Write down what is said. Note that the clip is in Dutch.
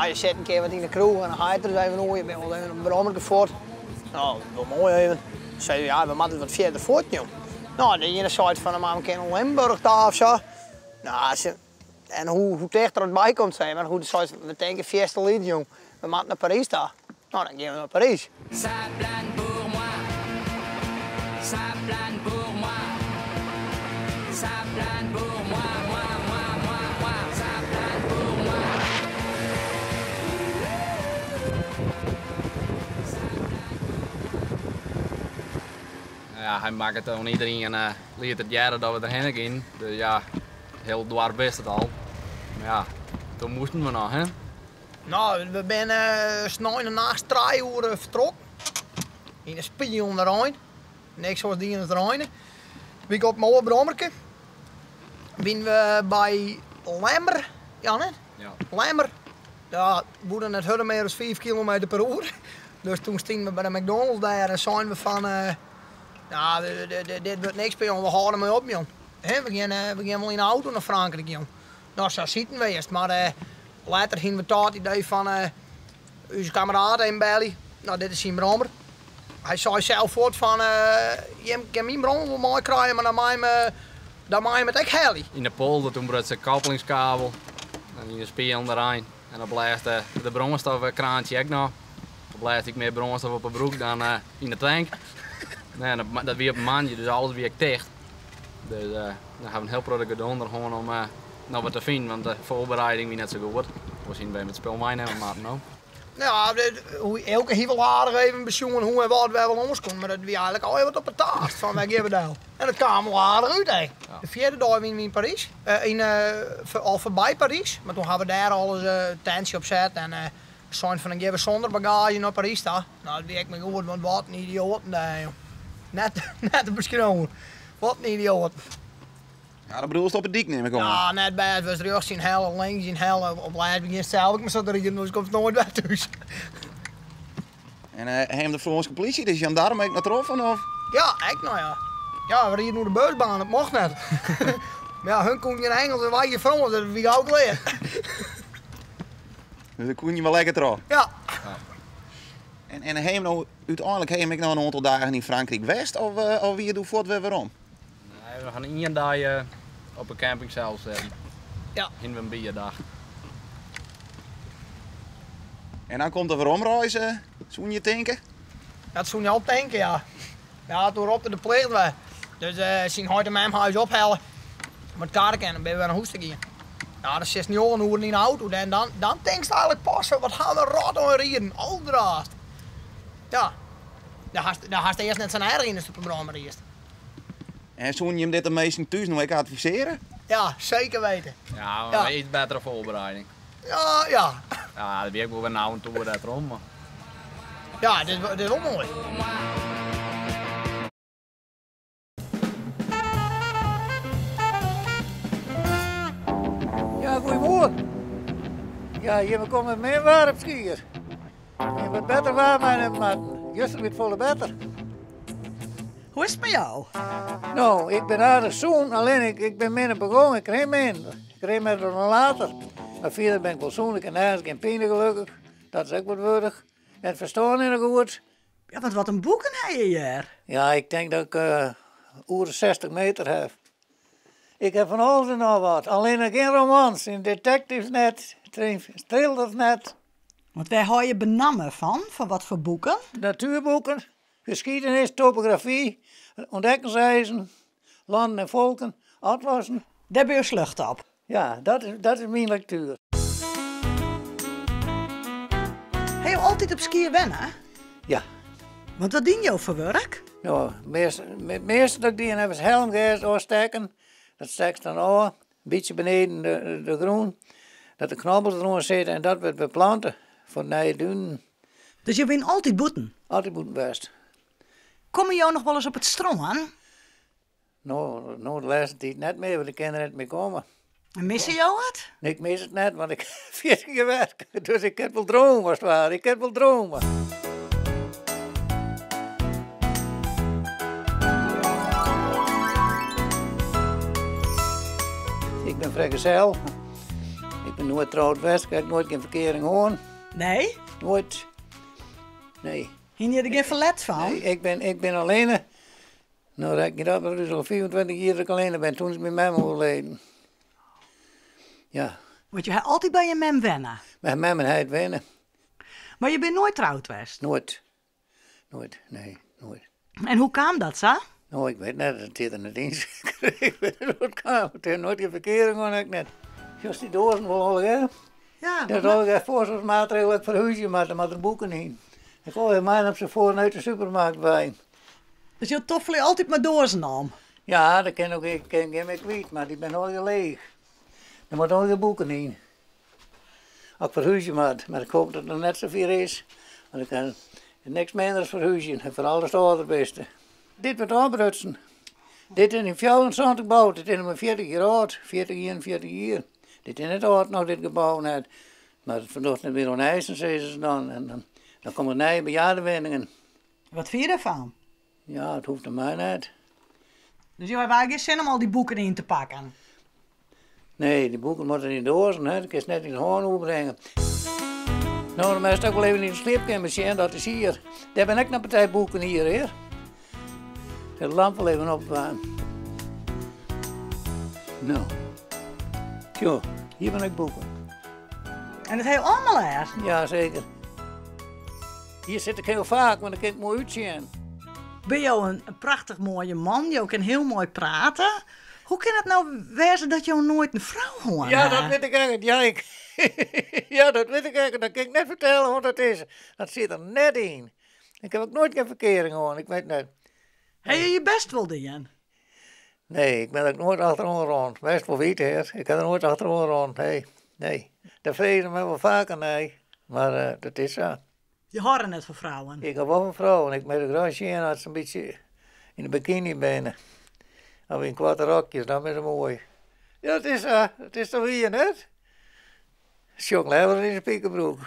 Nou, je zet een keer wat in de kroeg en dan ga je er eens even over. Je bent wel even een brommerke voort. Nou, dat wel mooi even. Dan zei je, ja, we moeten wat verder voort, joh. Nou, de ene zei van, maar we kennen Limburg daar of zo. Nou, en hoe dichter het bij komt zijn, maar hoe zei we denken, Fiesta Lied, jong. We moeten naar Parijs daar. Nou, dan gaan we naar Parijs. Ça plane pour moi. Ça plane pour moi. Ça plane pour moi, moi, moi, moi, moi. Ça plane pour moi. Ja, hij maakt het aan iedereen en leert het jaren dat we erheen gaan. Dus ja, heel dwars wist het al. Maar ja, toen moesten we nog, hè? Nou, we zijn snel naast 3 uur vertrokken. In een spiegel om de Rijn. Niks zoals die in het Rijn. We gaan op mijn brommerke. Zijn we bij Lemmer, ja net? Ja. Lemmer. Ja, we hadden het meer dan 5 km per uur. Dus toen stonden we bij de McDonald's daar en zijn we van... nou, dit wordt niks bij ons, we houden mee op, jong. We gaan wel in de auto naar Frankrijk, jong. Nou, zo zitten we eerst, maar later gingen we tot het idee van onze kameraad in Belly. Nou, dit is zijn brommer. Hij zei zelf voort van, je kan mijn brommer wel mooi krijgen, maar dan maak je met echt heli. In de polder toen brak ze koppelingskabel. En in de spiegel erin. En dan blijft de brommerstofkraantje ook nog. Dan blijft ik meer brommerstof op mijn broek dan in de tank. Nee, dat weer op een maandje, dus alles weer dicht. Dus dan hebben we een heel product gedaan gewoon om nou wat te vinden, want de voorbereiding was net zo goed. We zien bij met speelmijn hebben, maar nou. Ja, elke heel aardig even besjongen hoe en wat we wel ons konden, maar dat was eigenlijk al wat op het taart van wij geven nou. En het kwam wel aardig uit, hè. Ja. De 4e dag waren we in Parijs, al voorbij Parijs, maar toen hebben we daar alles tentje op zet en zijn van een geven zonder bagage naar Parijs daar. Nou, dat werkt me goed, want wat een idioot, nee joh. Net een beschouwer. Wat een idioot. Ja, dat bedoel je op het dik nemen komen. Ja, net bij het was rechts in hel, links in hel, op lijst begin zelf ik me zo erin, dus ik kom nooit weg thuis. En hem de Franse politie, dus je daarom ook naar troffen of? Ja, echt nou ja. Ja, we reden nu de busbaan, dat mocht net. Maar ja, hun kon geen Engels en wij je Frans, dat heb ik ook geleerd. Dus dan kon je wel lekker terug. Ja. En hem nou, uiteindelijk heb ik nou een aantal dagen in Frankrijk West of wie je doet voort weer waarom? Nee, we gaan 1 dag op een camping zelf zetten. Ja. In een bierdag. En dan komt er weer omreizen, zo'n je tanken? Dat zou je al denken, ja. Ja, toen op de plicht we. Dus zien heute mijn huis ophellen. Met karken en dan ben we weer naar huis te gaan. Ja, dat is 16 uur in de auto. En dan denk je eigenlijk pas, wat gaan we rot aan rijden? Aldraast. Ja. Dan had hij eerst net zijn eigen in de brommer eerst. En zo'n je hem dit de meesten thuis nog even adviseren? Ja, zeker weten. Ja, Ja. een iets betere voorbereiding. Ja, ja. Ja, dat weet ik wel weer nou en toe dat erom. Maar... Ja, dit is wel mooi. Ja, goedemorgen. Ja, hier komen meer warm skiën. Je wordt beter warm aan het matten. Juist weer volle beter. Hoe is het met jou? Nou, ik ben aardig zoen, alleen ik ben minder begonnen. Ik kreeg minder. Ik kreeg meer dan later. Maar verder ben ik wel zoen. Ik heb nergens geen pijn gelukkig. Dat is ook wat waardig. En het verstaan is nog goed. Ja, want wat een boeken heb je hier. Ja, ik denk dat ik over 60 meter heb. Ik heb van alles en nog wat. Alleen nog geen romans. In detectives net, thrillers net. Want wij houden je benammen van wat voor boeken? Natuurboeken, geschiedenis, topografie, ontdekkingsreizen, landen en volken, atlassen. Daar ben je slucht op. Ja, dat is mijn lectuur. Heb je altijd op skiën wennen? Ja. Want wat dien je voor werk? Nou, het meeste dat ik die heb is helmgeest afsteken. Dat stek dan aan, een beetje beneden de groen. Dat de knobbels erin zitten en dat wordt beplanten voor nieuwe duinen. Dus je wint altijd boeten? Altijd moet best. Kom je jou nog wel eens op het strand? Nou, de laatste tijd net meer, want ik kan er niet mee komen. En missen jou wat? Nee, ik mis het net, want ik heb 40 gewerkt. Dus ik heb wel dromen, als het ware. Ik heb wel dromen. Ik ben vrijgezel. Ik ben nooit trouwd geweest, ik heb nooit geen verkering gehad. Nee? Nooit. Nee. Hier je er geen verlet van? Nee, ik ben alleen. Nou, dat ik dat dus al 24 jaar dat ik alleen ben. Toen is mijn mama overleden. Ja, Want je hebt altijd bij je mem wennen. mijn mama heeft wennen. Maar je bent nooit trouwd geweest. Nooit. Nooit, nee, nooit. En hoe kwam dat, zo? Nou, ik weet net, het zit er net in. Ik weet niet hoe het kan. Het heeft nooit geen verkering gehad, ik net. Zoals die dozen wel al, hè? Ja, Dat is al een voorzorgsmaatregel dat ik verhuisje maar er boeken in. Ik gooi mij op z'n voor uit de supermarkt bij. Dus je toffel je altijd maar dozen om. Ja, dat ken ook ik ken geen meer kwijt, maar die ben al leeg. Er moet al geen boeken in. Als ik verhuisje maar ik hoop dat er net zoveel is. Want ik kan niks minder verhuizen en vooral het allerbeste. Dit wordt aanbrutsen. Dit is in 74 gebouwd, dit is maar 40 jaar oud, 41 jaar. Dit is net oud nog, dit gebouw net. Maar het verdort net weer onijzen, zeggen ze dan. En dan komen nieuwe bejaardenwoningen. Wat vind je daarvan? Ja, het hoeft er mij niet. Dus je hebt eigenlijk geen zin om al die boeken in te pakken. Nee, die boeken moeten in dozen, hè. Dat kun je net in de hoorn overbrengen. Nou, dan moet je ook wel even in de sleepkamer zien, dat is hier. Daar ben ik een partij boeken hier, hè. De lamp wel even opwarmen. Nou. Zo, hier ben ik boeken. En dat heb je allemaal er. Ja, zeker. Hier zit ik heel vaak, want dan kan ik mooi uitzien. Ben je een prachtig mooie man, je kan heel mooi praten. Hoe kan het nou wezen dat je nooit een vrouw hoort? Ja, dat weet ik eigenlijk. Ja, ja, dat weet ik eigenlijk. Dat kan ik net vertellen hoe dat is. Dat zit er net in. Ik heb ook nooit geen verkering gehad, ik weet net. Heb je je best wel doen? Nee, ik ben ook nooit achterom rond. Best wel weten, hè. Ik heb er nooit achterom rond. Nee. Dat vrezen me wel vaker, nee. Maar dat is zo. Je hoort net van vrouwen. Ik heb wel een vrouw en ik moet er graag zien als ze een beetje in de bikini benen. Of in korte rokjes, dan is het mooi. Ja, het is toch hier net? Sjong lever in zijn piekenbroek.